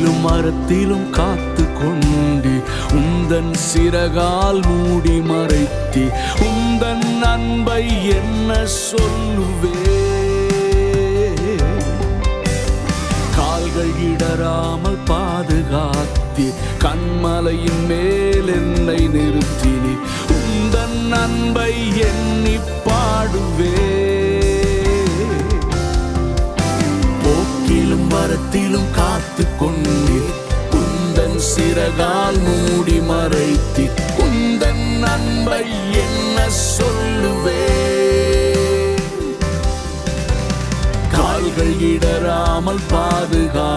போக்கிலும் மரத்திலும் காத்து கொண்டு உந்தன் சிறகால் மூடி மறைத்தி உந்தன் அன்பை என்ன சொல்லுவே. கால்கள் இடராமல் பாதுகாத்தி கண்மலையின் மேல் என்னை நிறுத்தினி உந்தன் அன்பை எண்ணி பாடுவே. போக்கிலும் வரத்திலும் காத்து கொண்டு உந்தன் சிறகால் மூடி மறைத்தி உந்தன் அன்பை என்ன சொல்லுவே. கால்கள் இடராமல் பாதுகா